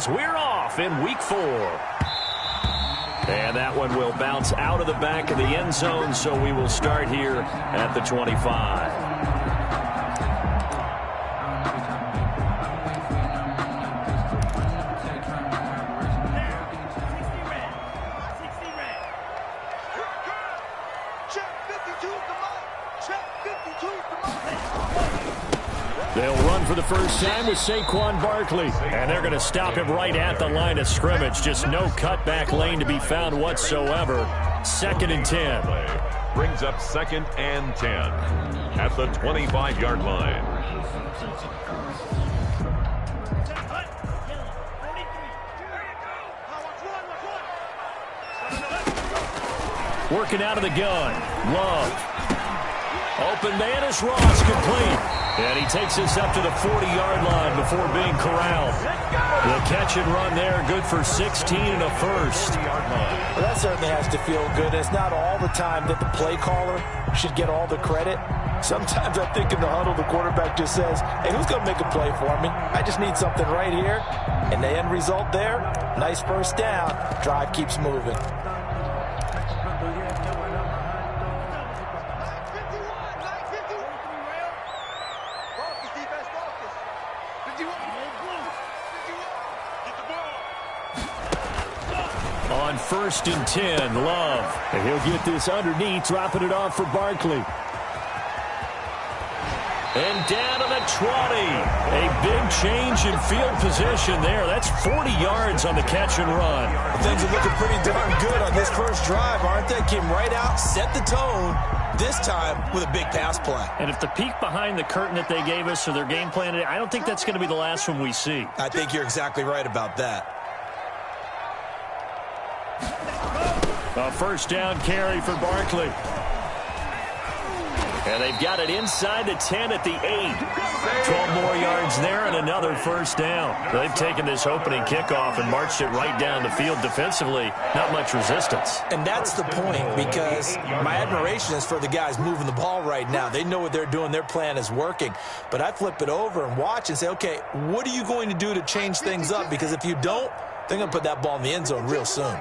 because we're off in week 4. And that one will bounce out of the back of the end zone, so we will start here at the 25. They'll run for the first time with Saquon Barkley. And they're going to stop him right at the line of scrimmage. Just no cutback lane to be found whatsoever. 2nd and 10. Brings up 2nd and 10 at the 25-yard line. Working out of the gun. Love. Open man is Ross, complete. And he takes us up to the 40-yard line before being corralled. The catch and run there, good for 16 and a first. Well, that certainly has to feel good. It's not all the time that the play caller should get all the credit. Sometimes I think in the huddle, the quarterback just says, hey, who's going to make a play for me? I just need something right here. And the end result there, nice first down. Drive keeps moving. On 1st and 10, Love. And he'll get this underneath, dropping it off for Barkley. And down to the 20. A big change in field position there. That's 40 yards on the catch and run. Things are looking pretty darn good on this first drive, aren't they? Came right out, set the tone, this time with a big pass play. And if the peek behind the curtain that they gave us or their game plan, I don't think that's going to be the last one we see. I think you're exactly right about that. A first down carry for Barkley. And they've got it inside the 10 at the 8. 12 more yards there and another first down. They've taken this opening kickoff and marched it right down the field defensively. Not much resistance. And that's the point, because my admiration is for the guys moving the ball right now. They know what they're doing. Their plan is working. But I flip it over and watch and say, okay, what are you going to do to change things up? Because if you don't, they're going to put that ball in the end zone real soon.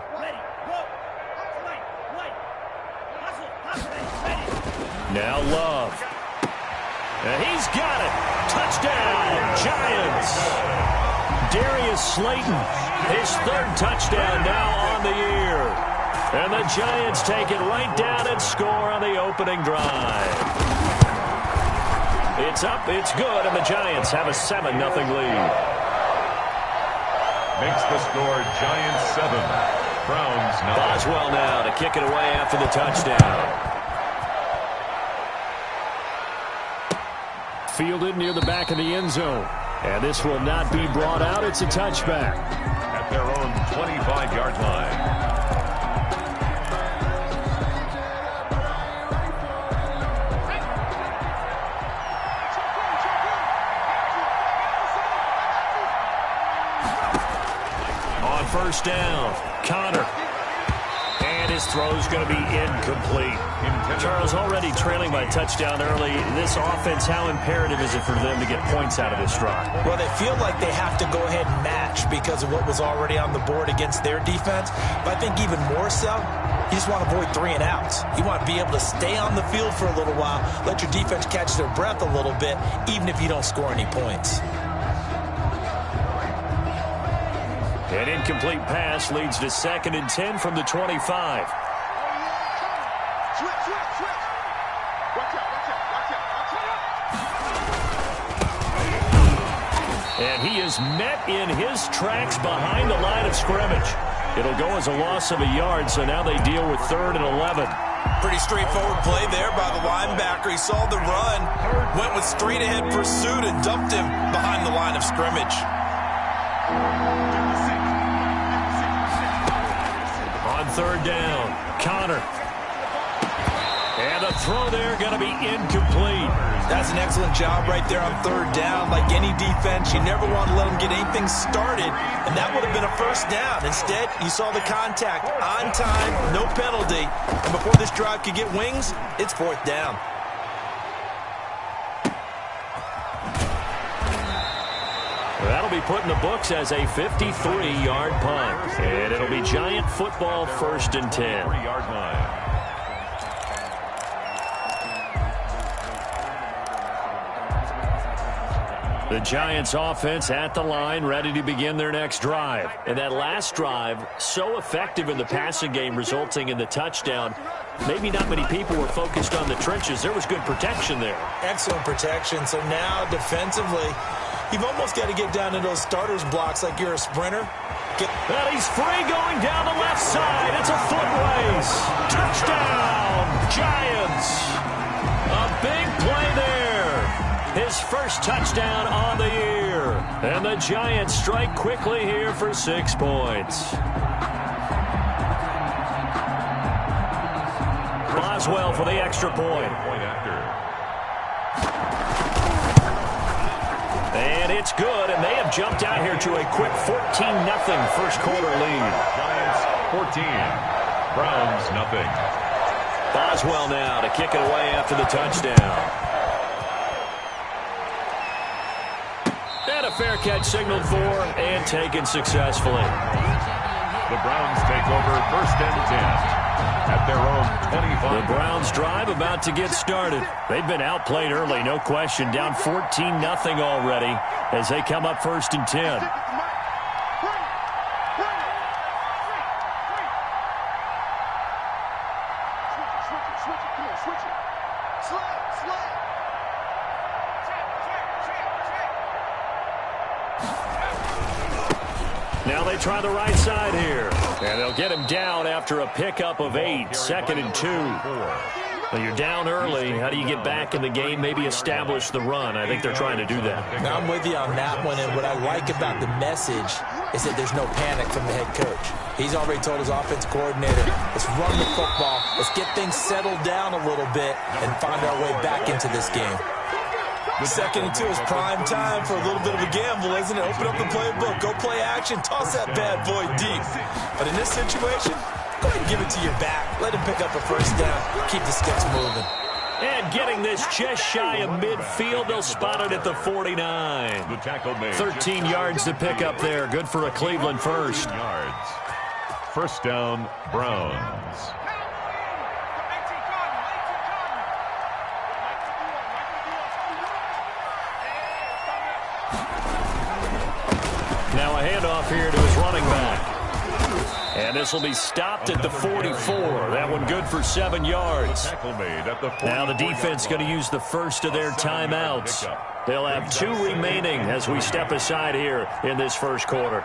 Now Love. And he's got it. Touchdown, Giants. Darius Slayton, his 3rd touchdown now on the year. And the Giants take it right down and score on the opening drive. It's up, it's good, and the Giants have a 7-0 lead. Makes the score Giants 7, Browns 9. Boswell now to kick it away after the touchdown. Fielded near the back of the end zone. And this will not be brought out. It's a touchback. At their own 25-yard line. On first down, Connor. And his throw's going to be incomplete. Charles, already trailing by a touchdown early. This offense, how imperative is it for them to get points out of this drive? Well, they feel like they have to go ahead and match because of what was already on the board against their defense. But I think even more so, you just want to avoid 3 and outs. You want to be able to stay on the field for a little while, let your defense catch their breath a little bit, even if you don't score any points. An incomplete pass leads to 2nd and 10 from the 25. And he is met in his tracks behind the line of scrimmage. It'll go as a loss of a yard, so now they deal with 3rd and 11. Pretty straightforward play there by the linebacker. He saw the run, went with straight-ahead pursuit, and dumped him behind the line of scrimmage. On 3rd down, Connor. And the throw there going to be incomplete. That's an excellent job right there on 3rd down. Like any defense, you never want to let them get anything started, and that would have been a first down. Instead, you saw the contact on time, no penalty, and before this drive could get wings, it's 4th down. That'll be put in the books as a 53-yard punt. And it'll be Giant football, 1st and 10. 3-yard line. The Giants offense at the line, ready to begin their next drive. And that last drive, so effective in the passing game, resulting in the touchdown. Maybe not many people were focused on the trenches. There was good protection there. Excellent protection. So now defensively, you've almost got to get down to those starters blocks like you're a sprinter. Well, he's free going down the left side. It's a foot race. Touchdown, Giants. A big play there. His first touchdown on the year. And the Giants strike quickly here for 6 points. Boswell for the extra point. And it's good, and they have jumped out here to a quick 14-0 first quarter lead. Giants 14, Browns nothing. Boswell now to kick it away after the touchdown. And a fair catch signaled for and taken successfully. The Browns take over 1st and 10 at their own 25. The Browns drive about to get started. They've been outplayed early, no question. Down 14-0 already as they come up 1st and 10. Now they try the right side here. And they'll get him down after a pickup of 8, 2nd and 2. Well, you're down early. How do you get back in the game? Maybe establish the run. I think they're trying to do that. Now I'm with you on that one, and what I like about the message is that there's no panic from the head coach. He's already told his offense coordinator, let's run the football, let's get things settled down a little bit, and find our way back into this game. 2nd and 2 is prime time for a little bit of a gamble, isn't it? Open up the playbook, go play action, toss that bad boy deep. But in this situation, go ahead and give it to your back. Let him pick up a first down. Keep the sticks moving. And getting this just shy of midfield, they'll spot it at the 49. The tackle made. 13 yards to pick up there. Good for a Cleveland first. Yards. First down, Browns. Now a handoff here to his running back. And this will be stopped at the 44. That one good for 7 yards. Now the defense going to use the first of their timeouts. They'll have 2 remaining as we step aside here in this first quarter.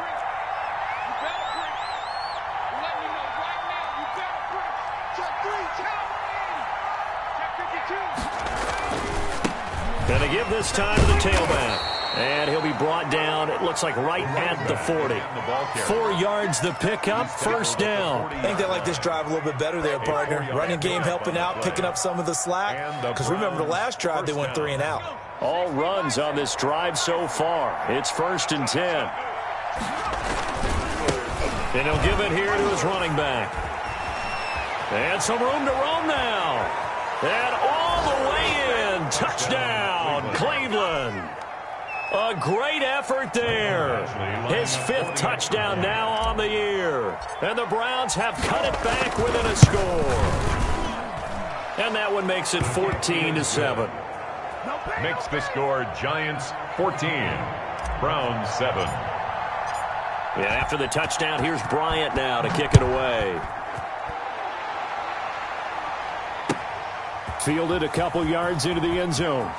Going to give this time to the tailback. And he'll be brought down, it looks like right at the 40. 4 yards the pickup, first down. I think they like this drive a little bit better there, partner. Running game helping out, picking up some of the slack. Because remember the last drive, they went 3 and out. All runs on this drive so far. It's 1st and 10. And he'll give it here to his running back. And some room to roam now. And all the way in. Touchdown, Cleveland. A great effort there. His 5th touchdown now on the year. And the Browns have cut it back within a score. And that one makes it 14-7. Makes the score Giants 14, Browns 7. Yeah, after the touchdown, here's Bryant now to kick it away. Fielded a couple yards into the end zone.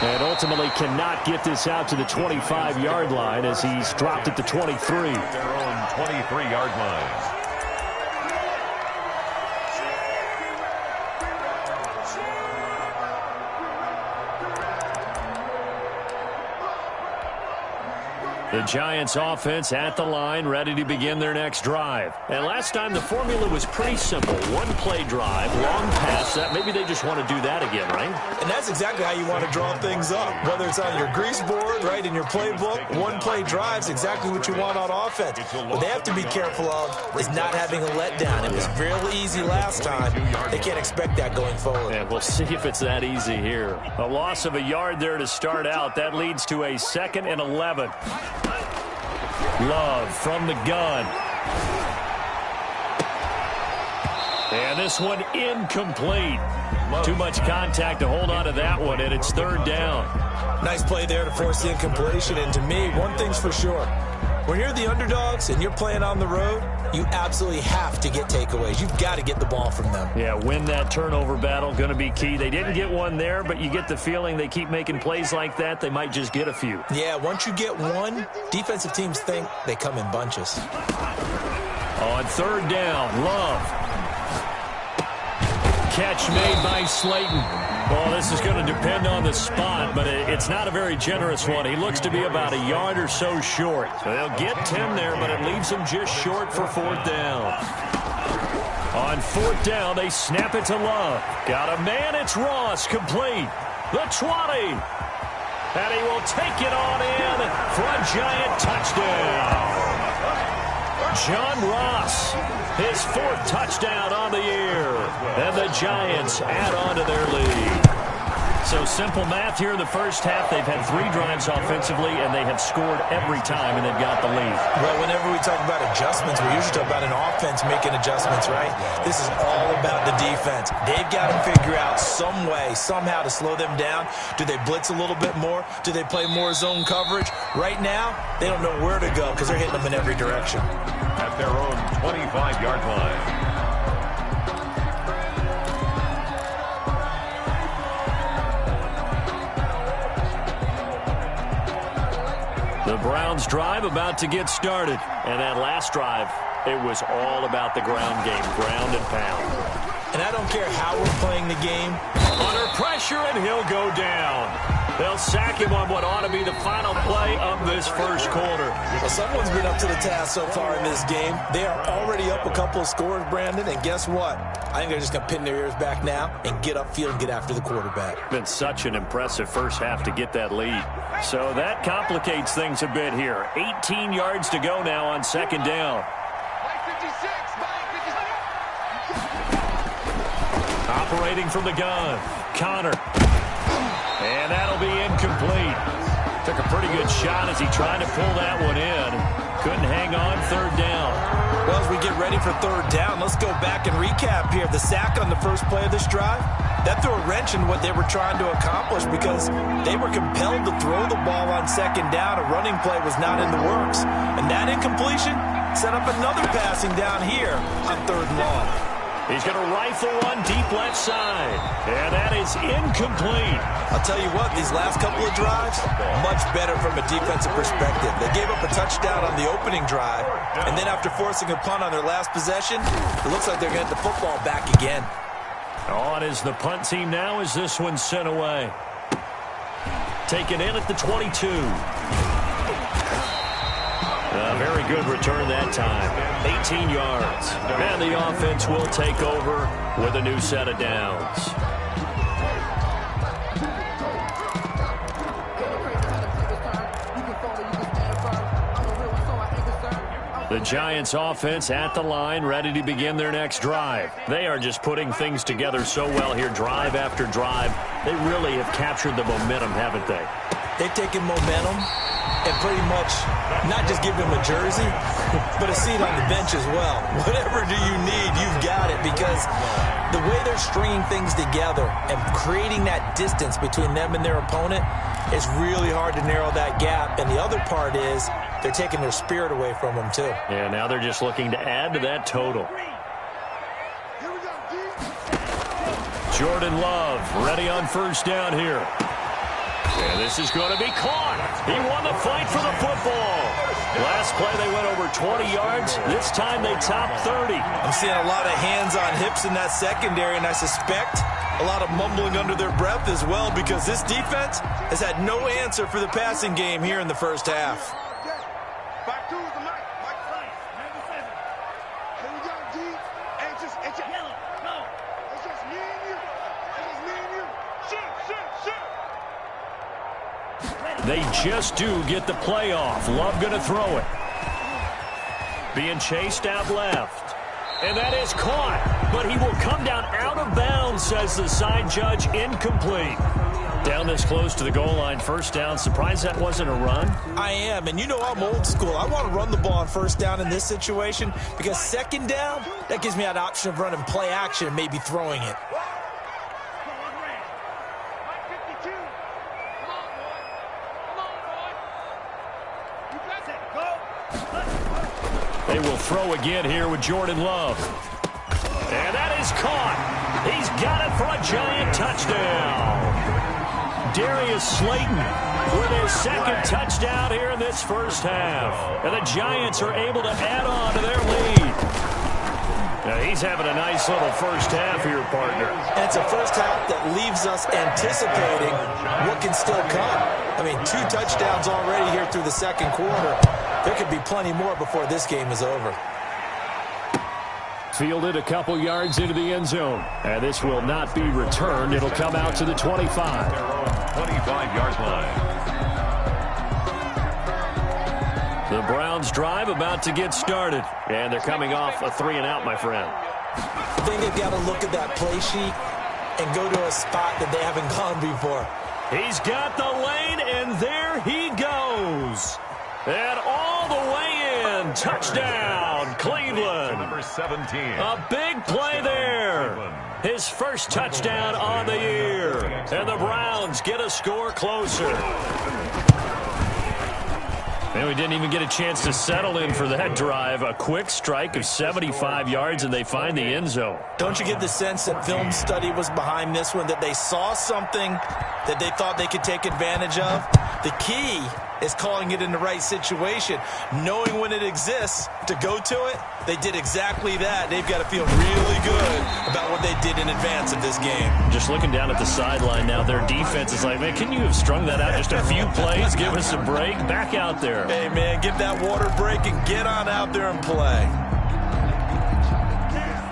And ultimately cannot get this out to the 25-yard line as he's dropped at the 23. Their own 23-yard line. The Giants offense at the line, ready to begin their next drive. And last time the formula was pretty simple. One-play drive, long pass. Maybe they just want to do that again, right? And that's exactly how you want to draw things up. Whether it's on your grease board, right, in your playbook, one-play drive is exactly what you want on offense. What they have to be careful of is not having a letdown. It was really easy last time. They can't expect that going forward. Yeah, we'll see if it's that easy here. A loss of a yard there to start out. That leads to a 2nd and 11. Love from the gun. And this one incomplete. Too much contact to hold on to that one, and it's 3rd down. Nice play there to force the incompletion. And to me, one thing's for sure. When you're the underdogs and you're playing on the road, you absolutely have to get takeaways. You've got to get the ball from them. Yeah, win that turnover battle, going to be key. They didn't get one there, but you get the feeling they keep making plays like that, they might just get a few. Yeah, once you get one, defensive teams think they come in bunches. On 3rd down, Love. Catch made by Slayton. Well, this is going to depend on the spot, but it's not a very generous one. He looks to be about a yard or so short. So they'll get 10 there, but it leaves him just short for 4th down. On 4th down, they snap it to Love. Got a man, it's Ross, complete. The 20. And he will take it on in for a Giant touchdown. John Ross, his 4th touchdown on the year. And the Giants add on to their lead. So simple math here in the first half. They've had 3 drives offensively, and they have scored every time, and they've got the lead. Well, whenever we talk about adjustments, we usually talk about an offense making adjustments, right? This is all about the defense. They've got to figure out some way, somehow to slow them down. Do they blitz a little bit more? Do they play more zone coverage? Right now, they don't know where to go because they're hitting them in every direction. At their own 25-yard line. The Browns drive about to get started. And that last drive, it was all about the ground game, ground and pound. And I don't care how we're playing the game. Under pressure, and he'll go down. They'll sack him on what ought to be the final play of this first quarter. Well, someone's been up to the task so far in this game. They are already up a couple of scores, Brandon, and guess what? I think they're just going to pin their ears back now and get upfield and get after the quarterback. Been such an impressive first half to get that lead. So that complicates things a bit here. 18 yards to go now on 2nd down. Operating from the gun, Connor. And that'll be incomplete. Took a pretty good shot as he tried to pull that one in. Couldn't hang on, 3rd down. Well, as we get ready for 3rd down, let's go back and recap here. The sack on the first play of this drive, that threw a wrench in what they were trying to accomplish because they were compelled to throw the ball on 2nd down. A running play was not in the works. And that incompletion set up another passing down here on 3rd and long. He's going to rifle one deep left side. And that is incomplete. I'll tell you what, these last couple of drives, much better from a defensive perspective. They gave up a touchdown on the opening drive, and then after forcing a punt on their last possession, it looks like they're going to get the football back again. On is the punt team now as this one's sent away. Taken in at the 22. A very good return that time. 18 yards. And the offense will take over with a new set of downs. The Giants offense at the line, ready to begin their next drive. They are just putting things together so well here, drive after drive. They really have captured the momentum, haven't they? They've taken momentum and pretty much not just give him a jersey, but a seat on the bench as well. Whatever do you need, you've got it, because the way they're stringing things together and creating that distance between them and their opponent is really hard to narrow that gap. And the other part is they're taking their spirit away from them, too. Yeah, now they're just looking to add to that total. Jordan Love ready on 1st down here. And this is going to be caught. He won the fight for the football. Last play, they went over 20 yards. This time, they topped 30. I'm seeing a lot of hands on hips in that secondary, and I suspect a lot of mumbling under their breath as well, because this defense has had no answer for the passing game here in the first half. they just do get the playoff. Love going to throw it. Being chased out left. And that is caught. But he will come down out of bounds, says the side judge. Incomplete. Down this close to the goal line, first down. Surprised that wasn't a run? I am, and you know I'm old school. I want to run the ball on first down in this situation because second down, that gives me an option of running play action and maybe throwing it. They will throw again here with Jordan Love. And that is caught. He's got it for a Giant touchdown. Darius Slayton with his second touchdown here in this first half. And the Giants are able to add on to their lead. Now he's having a nice little first half here, partner. And it's a first half that leaves us anticipating what can still come. I mean, 2 touchdowns already here through the second quarter. There could be plenty more before this game is over. Fielded a couple yards into the end zone. And this will not be returned. It'll come out to the 25. 25-yard line. The Browns drive about to get started. And they're coming off a 3-and-out, my friend. I think they've got to look at that play sheet and go to a spot that they haven't gone before. He's got the lane, and there he goes. And all the way in. Touchdown, Cleveland. Number 17. A big play there. His first touchdown on the year. And the Browns get a score closer. And we didn't even get a chance to settle in for that drive. A quick strike of 75 yards, and they find the end zone. Don't you get the sense that film study was behind this one, that they saw something that they thought they could take advantage of? The key is calling it in the right situation, knowing when it exists to go to it. They did exactly that. They've got to feel really good about what they did in advance of this game. Just looking down at the sideline now, their defense is like, man, can you have strung that out just a few plays? Give us a break. Back out there. Hey, man, give that water break and get on out there and play.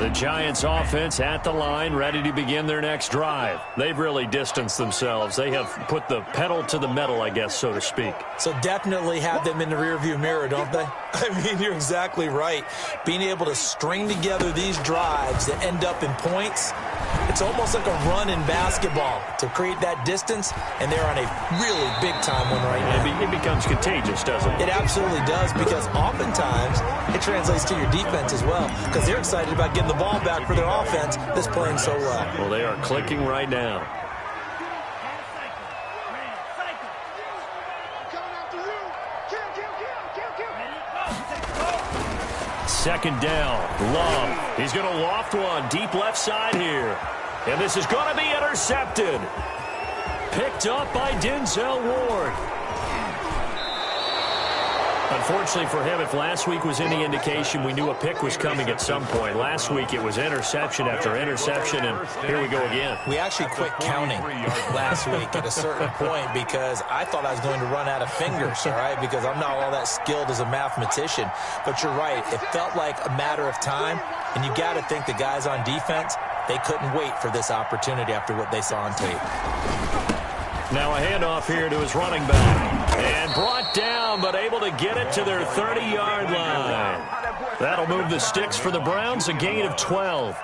The Giants offense at the line, ready to begin their next drive. They've really distanced themselves. They have put the pedal to the metal, I guess, so to speak. So definitely have them in the rearview mirror, don't they? I mean, you're exactly right. Being able to string together these drives that end up in points, it's almost like a run in basketball to create that distance, and they're on a really big-time one right now. It becomes contagious, doesn't it? It absolutely does, because oftentimes it translates to your defense as well, because they're excited about getting the ball back for their offense that's playing so well. Well, they are clicking right now. Second down, Love. He's going to loft one deep left side here. And this is going to be intercepted. Picked up by Denzel Ward. Unfortunately for him, if last week was any indication, we knew a pick was coming at some point. Last week it was interception after interception, and here we go again. We actually quit counting last week at a certain point because I thought I was going to run out of fingers, all right, because I'm not all that skilled as a mathematician. But you're right. It felt like a matter of time, and you got to think the guys on defense, they couldn't wait for this opportunity after what they saw on tape. Now a handoff here to his running back. And brought down, but able to get it to their 30-yard line. That'll move the sticks for the Browns, a gain of 12.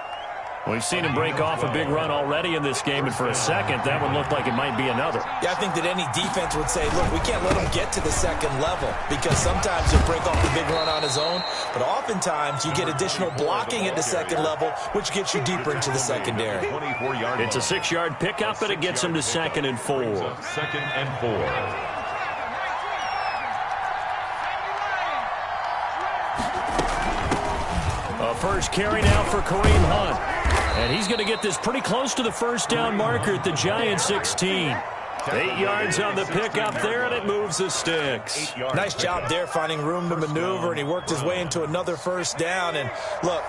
We've seen him break off a big run already in this game, and for a second, that one looked like it might be another. Yeah, I think that any defense would say, look, we can't let him get to the second level, because sometimes he'll break off the big run on his own, but oftentimes you get additional blocking at the second level, which gets you deeper into the secondary. It's a 6-yard pickup, but it gets him to 2nd and 4. 2nd and 4. First carry now for Kareem Hunt. And he's going to get this pretty close to the first down marker at the Giants 16. 8 yards on the pickup there, and it moves the sticks. Nice job there finding room to maneuver, and he worked his way into another first down. And look,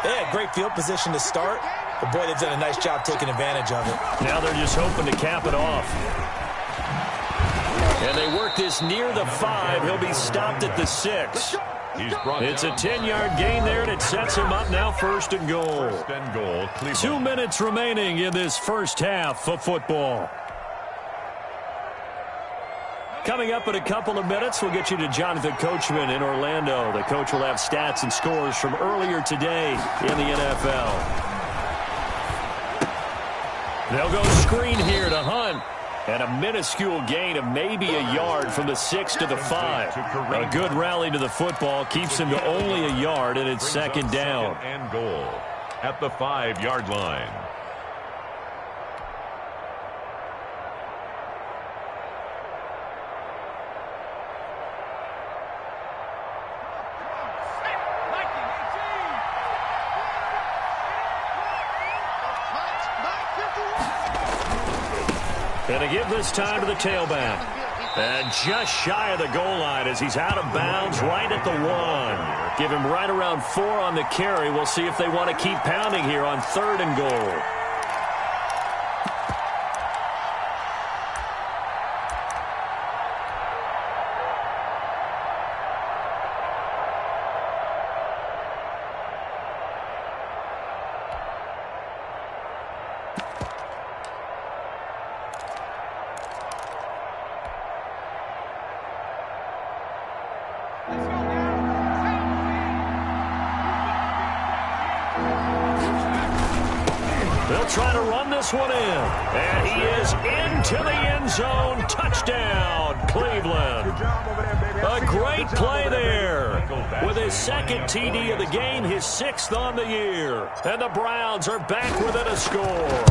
they had great field position to start, but boy, they've done a nice job taking advantage of it. Now they're just hoping to cap it off. And they work this near the 5. He'll be stopped at the 6. It's a 10-yard gain there, and it sets him up now 1st and goal. 2 minutes remaining in this first half of football. Coming up in a couple of minutes, we'll get you to Jonathan Coachman in Orlando. The coach will have stats and scores from earlier today in the NFL. They'll go screen here to Hunt. And a minuscule gain of maybe a yard from the 6 to the 5. A good rally to the football keeps him to only a yard, and it's second down. And goal at the 5-yard line. And to give this time to the tailback. And just shy of the goal line as he's out of bounds right at the 1. Give him right around 4 on the carry. We'll see if they want to keep pounding here on 3rd and goal. They'll try to run this one in. And he is into the end zone. Touchdown, Cleveland. A great play there. With his second TD of the game, his 6th on the year. And the Browns are back within a score.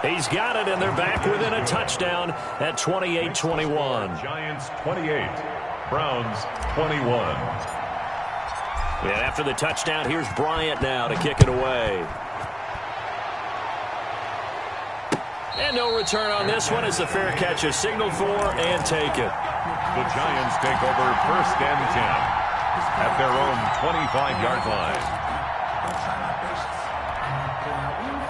He's got it, and they're back within a touchdown at 28-21. Giants 28, Browns 21. And after the touchdown, here's Bryant now to kick it away. And no return on this one as the fair catch is signaled for and taken. The Giants take over 1st and 10 at their own 25-yard line.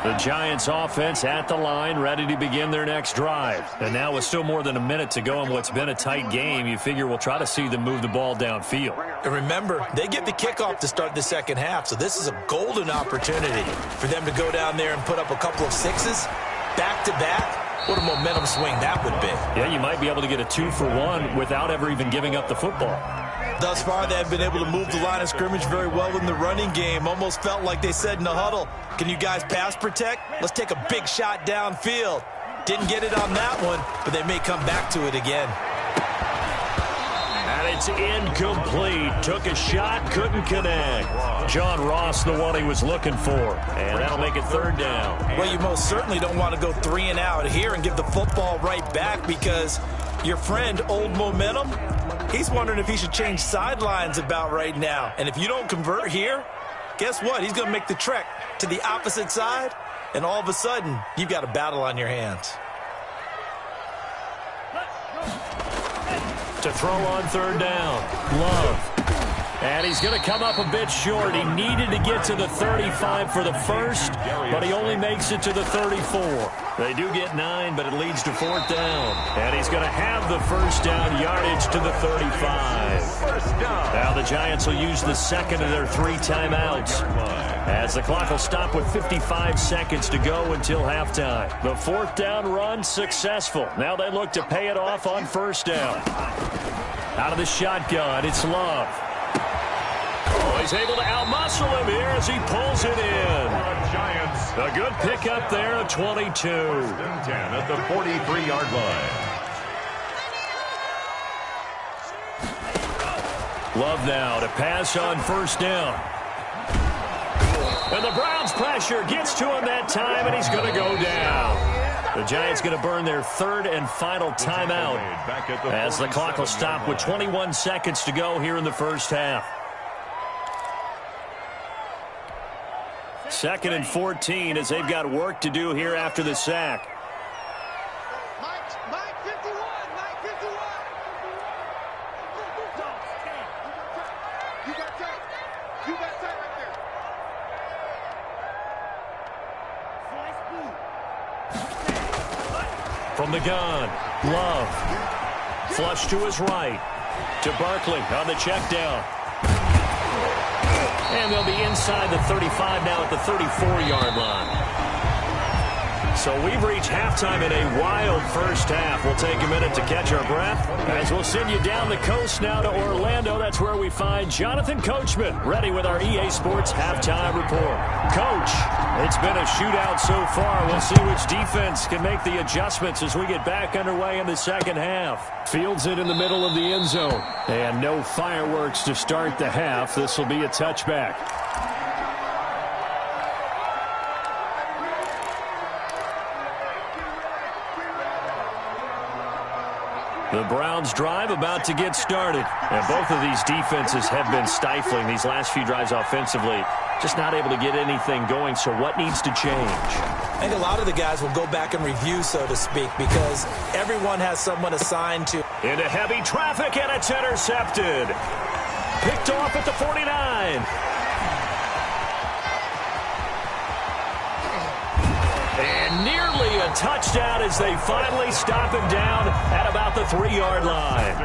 The Giants offense at the line, ready to begin their next drive. And now with still more than a minute to go in what's been a tight game, you figure we'll try to see them move the ball downfield. And remember, they get the kickoff to start the second half, so this is a golden opportunity for them to go down there and put up a couple of 6s back-to-back. What a momentum swing that would be. Yeah, you might be able to get a 2-for-1 without ever even giving up the football. Thus far, they have been able to move the line of scrimmage very well in the running game. Almost felt like they said in the huddle, can you guys pass protect? Let's take a big shot downfield. Didn't get it on that one, but they may come back to it again. And it's incomplete. Took a shot, couldn't connect. John Ross, the one he was looking for. And that'll make it 3rd down. Well, you most certainly don't want to go 3 and out here and give the football right back because your friend, Old Momentum, he's wondering if he should change sidelines about right now. And if you don't convert here, guess what? He's going to make the trek to the opposite side, and all of a sudden, you've got a battle on your hands. To throw on 3rd down, Love. And he's going to come up a bit short. He needed to get to the 35 for the first, but he only makes it to the 34. They do get 9, but it leads to 4th down. And he's going to have the 1st down yardage to the 35. Now the Giants will use the 2nd of their 3 timeouts, as the clock will stop with 55 seconds to go until halftime. The 4th down run successful. Now they look to pay it off on 1st down. Out of the shotgun, it's Love. Oh, he's able to outmuscle him here as he pulls it in. Giants. A good pickup there of 22. 1st and 10 at the 43-yard line. Love now to pass on 1st down. And the Browns pressure gets to him that time, and he's going to go down. The Giants going to burn their 3rd and final timeout as the clock will stop with 21 seconds to go here in the 1st half. 2nd and 14 as they've got work to do here after the sack. Mike 51. You got tight. Right there. From the gun, Love. Flush to his right. To Barkley on the check down. And they'll be inside the 35 now at the 34-yard line. So we've reached halftime in a wild first half. We'll take a minute to catch our breath as we'll send you down the coast now to Orlando. That's where we find Jonathan Coachman ready with our EA Sports halftime report. Coach, it's been a shootout so far. We'll see which defense can make the adjustments as we get back underway in the second half. Fields it in the middle of the end zone. And no fireworks to start the half. This will be a touchback. The Browns drive about to get started. And both of these defenses have been stifling these last few drives offensively. Just not able to get anything going, so what needs to change? I think a lot of the guys will go back and review, so to speak, because everyone has someone assigned to. Into heavy traffic, and it's intercepted. Picked off at the 49. And nearly a touchdown as they finally stop him down at about the 3-yard line.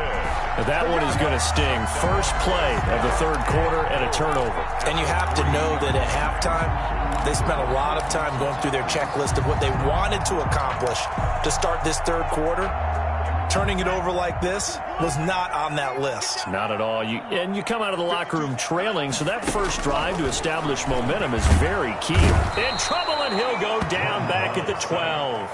That one is going to sting. First play of the third quarter and a turnover. And you have to know that at halftime, they spent a lot of time going through their checklist of what they wanted to accomplish to start this third quarter. Turning it over like this was not on that list. Not at all. And you come out of the locker room trailing, so that first drive to establish momentum is very key. In trouble, and he'll go down back at the 12.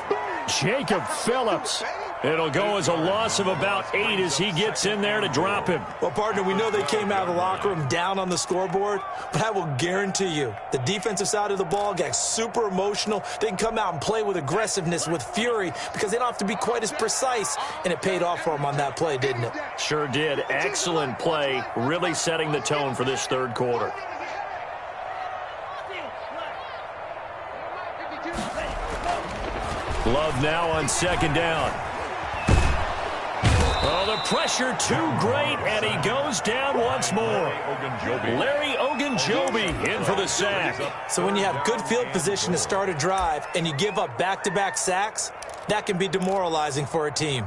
Jacob Phillips. It'll go as a loss of about 8 as he gets in there to drop him. Well, partner, we know they came out of the locker room down on the scoreboard, but I will guarantee you the defensive side of the ball got super emotional. They can come out and play with aggressiveness, with fury, because they don't have to be quite as precise, and it paid off for them on that play, didn't it? Sure did. Excellent play, really setting the tone for this third quarter. Love now on second down. Oh, the pressure too great, and he goes down once more. Larry Ogunjobi in for the sack. So when you have good field position to start a drive and you give up back-to-back sacks, that can be demoralizing for a team.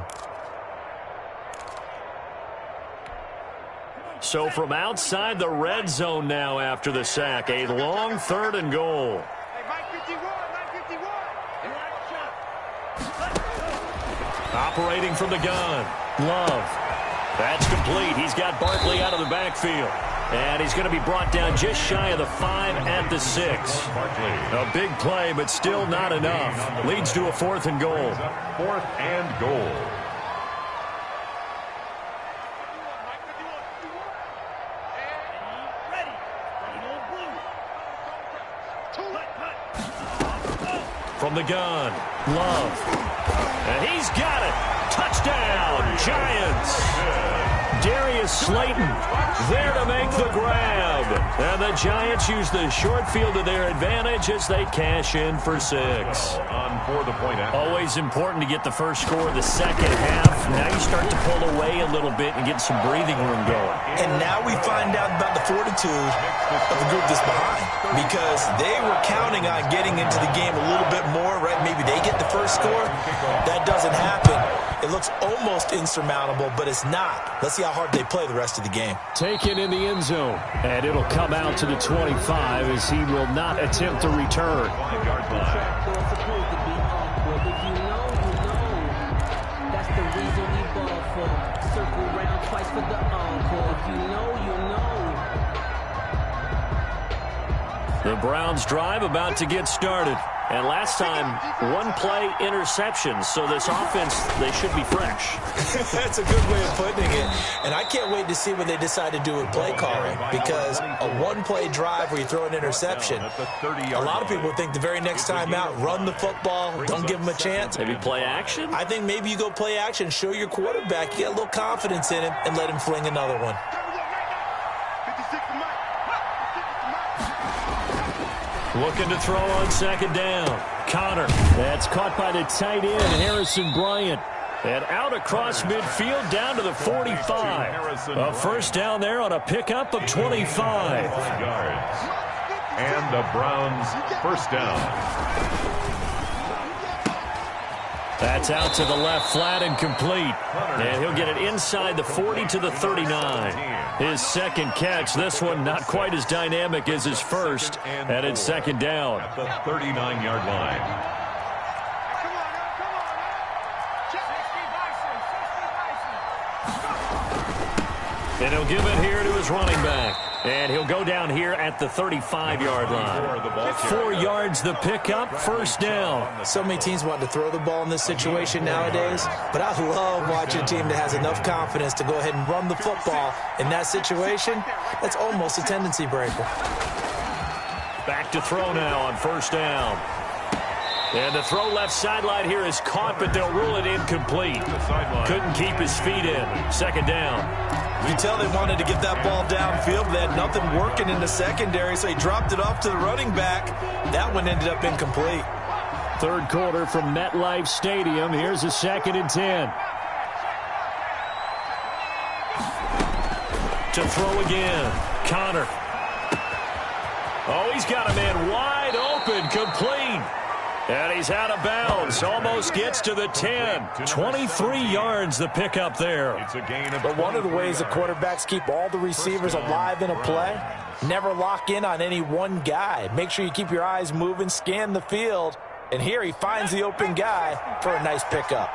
So from outside the red zone now after the sack, a long 3rd and goal. Operating from the gun. Love. That's complete. He's got Barkley out of the backfield. And he's going to be brought down just shy of the 5 at the 6. A big play, but still not enough. Leads to a 4th and goal. 4th and goal. From the gun. Love. And he's got it. Touchdown, Giants. Darius Slayton there to make the grab. And the Giants use the short field to their advantage as they cash in for 6. On for the point after. Always important to get the first score of the second half. Now you start to pull away a little bit and get some breathing room going. And now we find out about the fortitude of the group that's behind, because they were counting on getting into the game a little bit more, right? Maybe they get the first score. That doesn't happen. It looks almost insurmountable, but it's not. Let's see how hard they play the rest of the game. Taken in the end zone, and it'll come out to the 25 as he will not attempt to return. 5-yard line. The Browns drive about to get started. And last time, 1-play interception. So this offense, they should be fresh. That's a good way of putting it. And I can't wait to see what they decide to do with play calling, because a 1-play drive where you throw an interception, a lot of people think the very next time out, run the football, don't give them a chance. Maybe play action? I think maybe you go play action, show your quarterback, you get a little confidence in him, and let him fling another one. Looking to throw on second down. Connor. That's caught by the tight end, Harrison Bryant. And out across midfield down to the 45. A first down there on a pickup of 25. And the Browns first down. That's out to the left, flat and complete. And he'll get it inside the 40 to the 39. His second catch, this one not quite as dynamic as his first. And it's second down. At the 39-yard line. And he'll give it here to his running back. And he'll go down here at the 35-yard line. 4 yards the pickup, first down. So many teams want to throw the ball in this situation nowadays, but I love watching a team that has enough confidence to go ahead and run the football. In that situation, that's almost a tendency breaker. Back to throw now on first down. And the throw left sideline here is caught, but they'll rule it incomplete. Couldn't keep his feet in. Second down. You can tell they wanted to get that ball downfield, but they had nothing working in the secondary, so he dropped it off to the running back. That one ended up incomplete. Third quarter from MetLife Stadium. Here's a 2nd and 10. To throw again. Connor. Oh, he's got a man wide open, complete. And he's out of bounds. Almost gets to the 10. 23 yards the pickup there. It's a gain of But one of the ways the quarterbacks keep all the receivers alive in a play, never lock in on any one guy. Make sure you keep your eyes moving, scan the field. And here he finds the open guy for a nice pickup.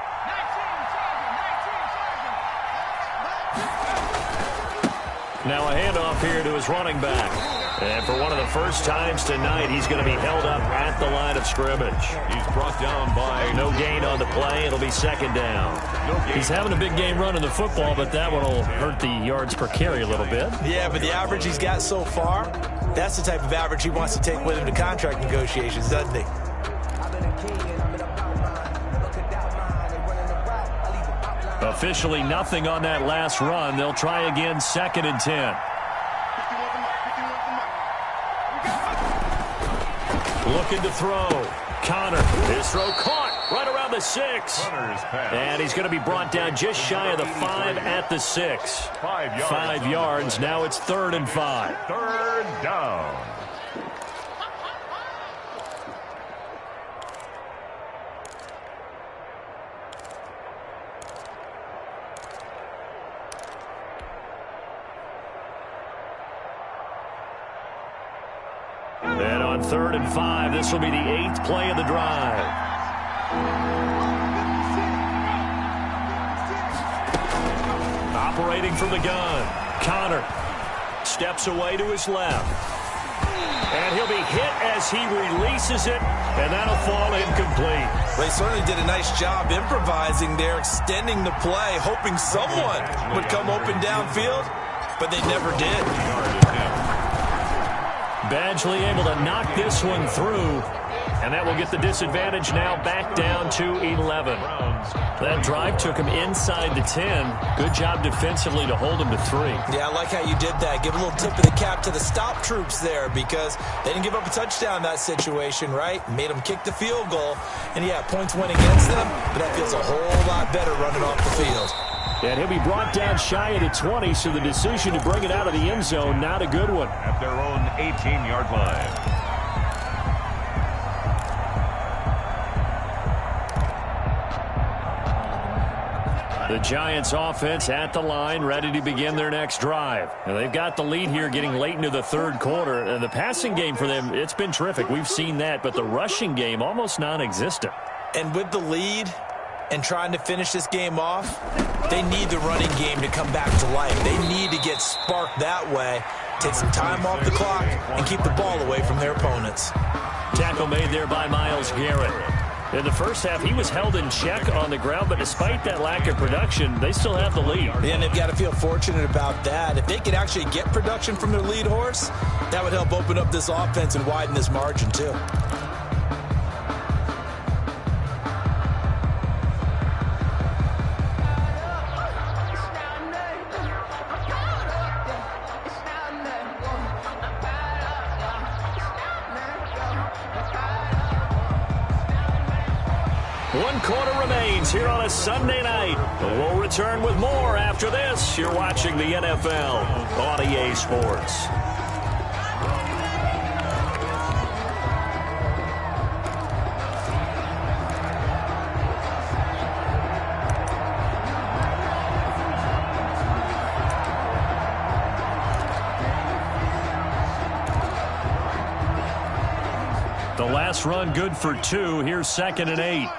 Now a handoff here to his running back. And for one of the first times tonight, he's going to be held up at the line of scrimmage. He's brought down by no gain on the play. It'll be second down. He's having a big game running the football, but that one will hurt the yards per carry a little bit. Yeah, but the average he's got so far, that's the type of average he wants to take with him to contract negotiations, doesn't he? Officially nothing on that last run. They'll try again, 2nd and 10. Looking to throw. Connor. His throw caught right around the 6. And he's going to be brought down just shy of the 5 at the 6. 5 yards. Now it's 3rd and 5. 3rd down. And on 3rd and 5, this will be the 8th play of the drive. Operating from the gun. Connor steps away to his left. And he'll be hit as he releases it, and that'll fall incomplete. They certainly did a nice job improvising there, extending the play, hoping someone would come open downfield, but they never did. Badgley able to knock this one through, and that will get the disadvantage now back down to 11. That drive took him inside the 10. Good job defensively to hold him to 3. Yeah, I like how you did that. Give a little tip of the cap to the stop troops there, because they didn't give up a touchdown in that situation, right? Made them kick the field goal. And yeah, points went against them, but that feels a whole lot better running off the field. And he'll be brought down shy of the 20, so the decision to bring it out of the end zone, not a good one. At their own 18-yard line. The Giants offense at the line, ready to begin their next drive. And they've got the lead here getting late into the 3rd quarter. And the passing game for them, it's been terrific. We've seen that, but the rushing game almost non-existent. And with the lead and trying to finish this game off, they need the running game to come back to life. They need to get sparked that way, take some time off the clock, and keep the ball away from their opponents. Tackle made there by Myles Garrett. In the first half, he was held in check on the ground, but despite that lack of production, they still have the lead. And they've got to feel fortunate about that. If they could actually get production from their lead horse, that would help open up this offense and widen this margin too. One quarter remains here on a Sunday night. We'll return with more after this. You're watching the NFL on EA Sports. The last run good for 2. Here's 2nd and 8.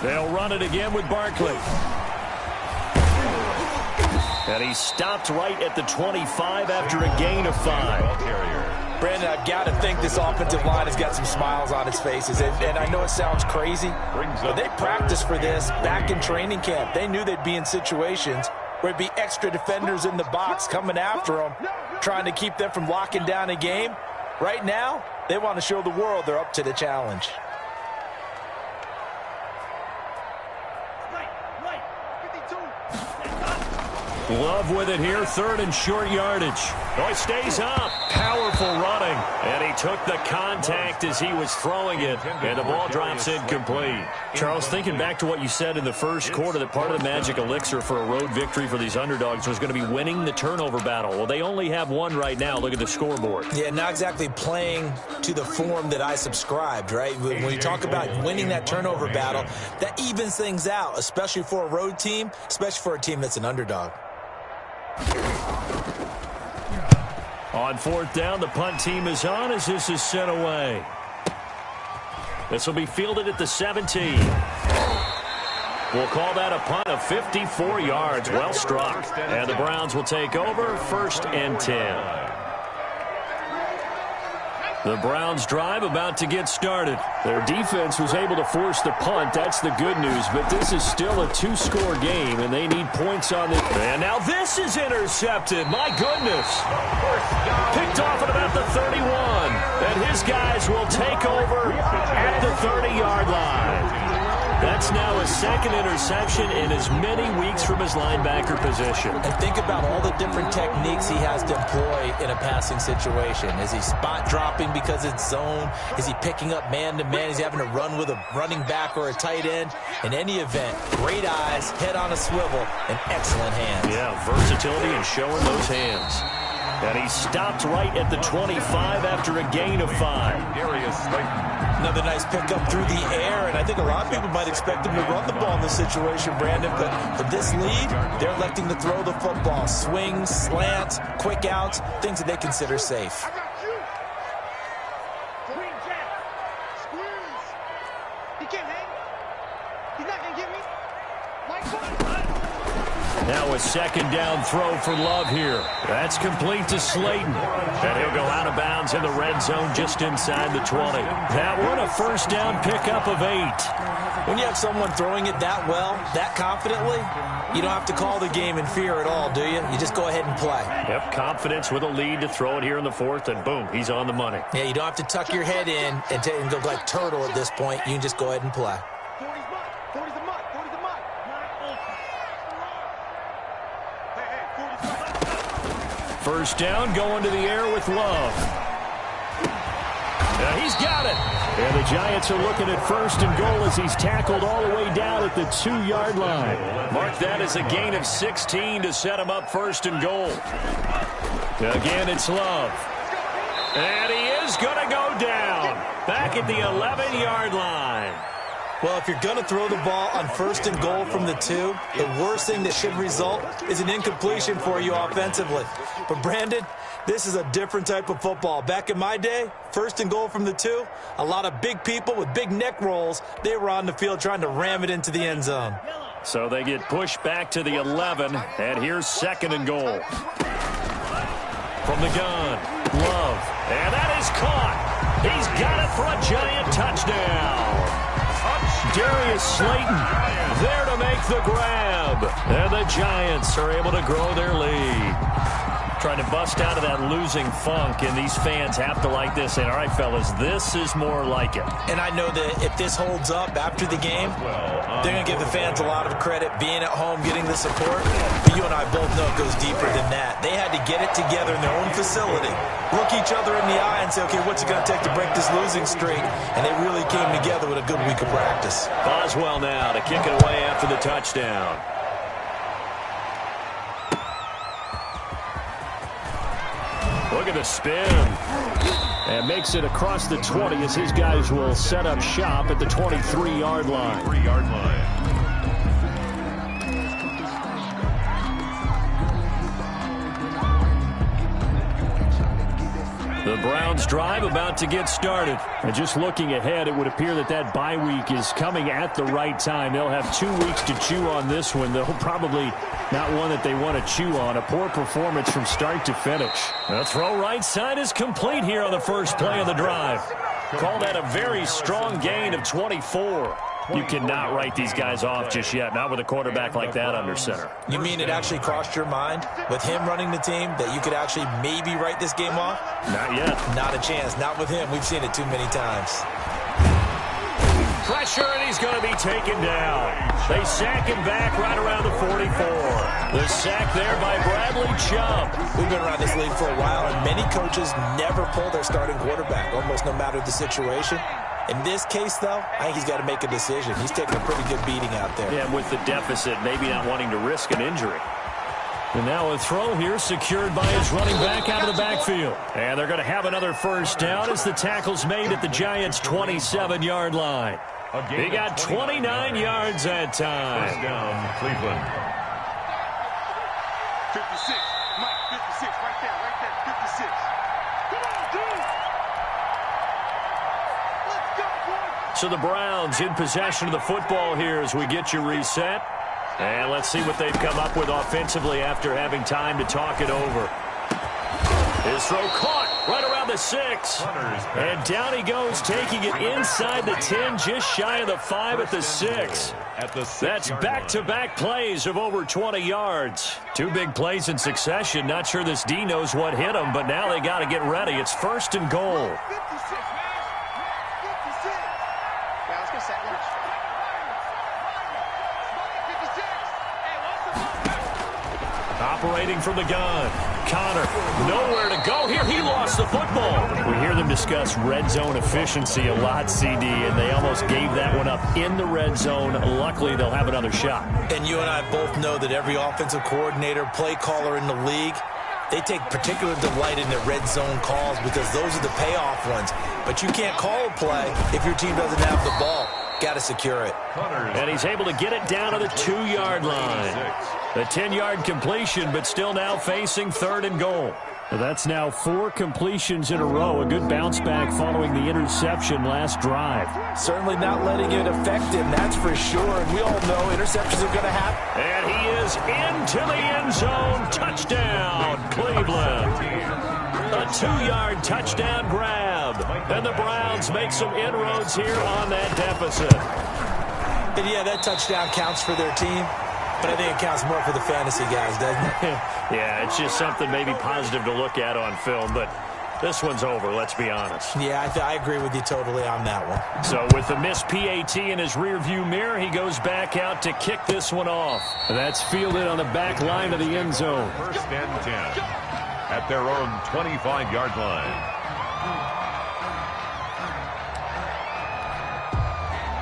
They'll run it again with Barkley. And he stopped right at the 25 after a gain of 5. Brandon, I've got to think this offensive line has got some smiles on its faces. And I know it sounds crazy, but they practiced for this back in training camp. They knew they'd be in situations where it'd be extra defenders in the box coming after them, trying to keep them from locking down a game. Right now, they want to show the world they're up to the challenge. Love with it here, 3rd and short yardage. Oh, he stays up. Powerful running. And he took the contact as he was throwing it. And the ball drops incomplete. Charles, thinking back to what you said in the first quarter, that part of the magic elixir for a road victory for these underdogs was going to be winning the turnover battle. Well, they only have one right now. Look at the scoreboard. Yeah, not exactly playing to the form that I subscribed, right? When you talk about winning that turnover battle, that evens things out, especially for a road team, especially for a team that's an underdog. On 4th down, the punt team is on as this is sent away. This will be fielded at the 17. We'll call that a punt of 54 yards. Well struck. And the Browns will take over, 1st and 10. The Browns drive about to get started. Their defense was able to force the punt. That's the good news. But this is still a 2-score game, and they need points on it. And now this is intercepted. My goodness. Picked off at about the 31. And his guys will take over at the 30-yard line. That's now his 2nd interception in as many weeks from his linebacker position. And think about all the different techniques he has to employ in a passing situation. Is he spot dropping because it's zone? Is he picking up man-to-man? Is he having to run with a running back or a tight end? In any event, great eyes, head on a swivel, and excellent hands. Yeah, versatility and showing those hands. And he stopped right at the 25 after a gain of 5. Another nice pickup through the air, and I think a lot of people might expect him to run the ball in this situation, Brandon, but for this lead, they're electing to throw the football. Swings, slants, quick outs, things that they consider safe. He can't hang. He's not going to get me. Now a 2nd down throw for Love here. That's complete to Slayton. And he'll go out of bounds in the red zone just inside the 20. That one a 1st down pickup of 8. When you have someone throwing it that well, that confidently, you don't have to call the game in fear at all, do you? You just go ahead and play. Yep, confidence with a lead to throw it here in the 4th, and boom, he's on the money. Yeah, you don't have to tuck your head in and go like turtle at this point. You can just go ahead and play. 40's mud. 40's the mud. 40's the mud. Hey, 40's 1st down, going to the air with Love. He's got it. And the Giants are looking at 1st and goal as he's tackled all the way down at the 2-yard line. Mark that as a gain of 16 to set him up 1st and goal. Again, it's Love. And he is going to go down back at the 11-yard line. Well, if you're going to throw the ball on 1st and goal from the 2, the worst thing that should result is an incompletion for you offensively. But, Brandon, this is a different type of football. Back in my day, 1st and goal from the 2, a lot of big people with big neck rolls, they were on the field trying to ram it into the end zone. So they get pushed back to the 11, and here's 2nd and goal. From the gun, Love, and that is caught. He's got it for a Giant touchdown. Darius Slayton there to make the grab. And the Giants are able to grow their lead. Trying to bust out of that losing funk, and these fans have to like this. And all right, fellas, this is more like it. And I know that if this holds up after the game, they're going to give the fans a lot of credit being at home, getting the support. But you and I both know it goes deeper than that. They had to get it together in their own facility, look each other in the eye and say, okay, what's it going to take to break this losing streak? And they really came together with a good week of practice. Boswell now to kick it away after the touchdown. Look at the spin. And makes it across the 20 as his guys will set up shop at the 23-yard line. 3-yard line. The Browns drive about to get started. And just looking ahead, it would appear that that bye week is coming at the right time. They'll have 2 weeks to chew on this one. They'll probably not one that they want to chew on. A poor performance from start to finish. The throw right side is complete here on the first play of the drive. Call that a very strong gain of 24. You cannot write these guys off just yet, not with a quarterback like that under center. You mean it actually crossed your mind with him running the team that you could actually maybe write this game off? Not yet. Not a chance. Not with him. We've seen it too many times. Pressure, and he's going to be taken down. They sack him back right around the 44. The sack there by Bradley Chubb. We've been around this league for a while, and many coaches never pull their starting quarterback, almost no matter the situation. In this case, though, I think he's got to make a decision. He's taking a pretty good beating out there. Yeah, with the deficit, maybe not wanting to risk an injury. And now a throw here secured by his running back out of the backfield. And they're going to have another first down as the tackle's made at the Giants' 27-yard line. He got 29 yards that time. First down, Cleveland. 56. Mike, 56. Right there. 56. Come on, dude. Let's go, boy. So the Browns in possession of the football here as we get you reset. And let's see what they've come up with offensively after having time to talk it over. His throw caught right around the 6. And down he goes, taking it inside the 10, just shy of the 5 at the 6. That's back-to-back plays of over 20 yards. 2 big plays in succession. Not sure this D knows what hit him, but now they got to get ready. It's first and goal. 56, man. 56. Yeah, let's go set lunch. 56. Hey, what's the Operating from the gun. Connor, nowhere to go here. He lost the football. We hear them discuss red zone efficiency a lot, CD, and they almost gave that one up in the red zone. Luckily, they'll have another shot. And you and I both know that every offensive coordinator, play caller in the league, they take particular delight in their red zone calls because those are the payoff ones. But you can't call a play if your team doesn't have the ball. Got to secure it. And he's able to get it down to the 2-yard line. The 10-yard completion, but still now facing third and goal. That's now 4 completions in a row. A good bounce back following the interception last drive. Certainly not letting it affect him, that's for sure. And we all know interceptions are going to happen. And he is into the end zone. Touchdown, Cleveland. A 2-yard touchdown grab. And the Browns make some inroads here on that deficit. And yeah, that touchdown counts for their team. But I think it counts more for the fantasy guys, doesn't it? Yeah, it's just something maybe positive to look at on film, but this one's over, let's be honest. Yeah, I agree with you totally on that one. So with the missed PAT in his rearview mirror, he goes back out to kick this one off. That's fielded on the back line of the end zone. First and 10 at their own 25-yard line.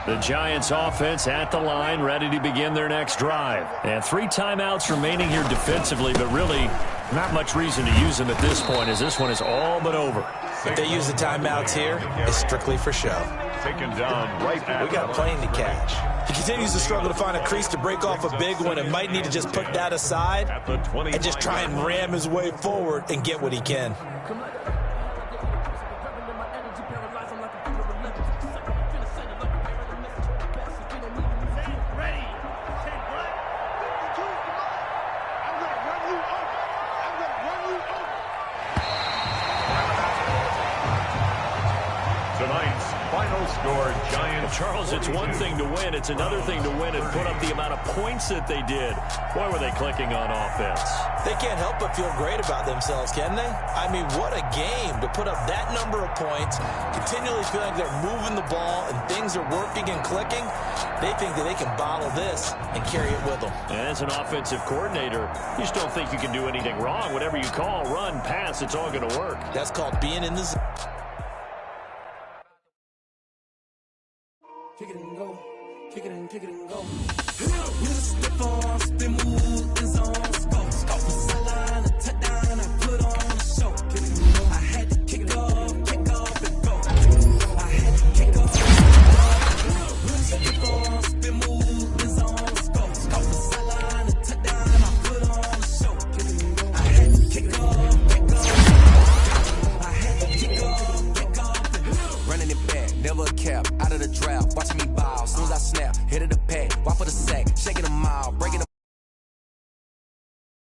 The Giants offense at the line, ready to begin their next drive. And 3 timeouts remaining here defensively, but really not much reason to use them at this point as this one is all but over. If they use the timeouts here, it's strictly for show. Taken down right at We got a plane to catch. He continues to struggle to find a crease to break off a big one and might need to just put that aside and just try and ram his way forward and get what he can. Charles, it's one thing to win. It's another thing to win and put up the amount of points that they did. Boy, were they clicking on offense. They can't help but feel great about themselves, can they? I mean, what a game to put up that number of points, continually feeling like they're moving the ball and things are working and clicking. They think that they can bottle this and carry it with them. And as an offensive coordinator, you just don't think you can do anything wrong. Whatever you call, run, pass, it's all going to work. That's called being in the zone. Kick it and go. Kick it and go. We just spit for spin move in zone. Go. Off the sideline, a touchdown, I put on a show. Kick it and go. I had to kick off and go. I had to kick off. We just spit for spin move in zone. Go. Off the sideline, a touchdown, I put on a show. Kick it and go. I had to kick off. I had to never a cap, out of the draft, watching me bow. Soon as I snap, hit of the pack, walk for the sack, shaking them out, break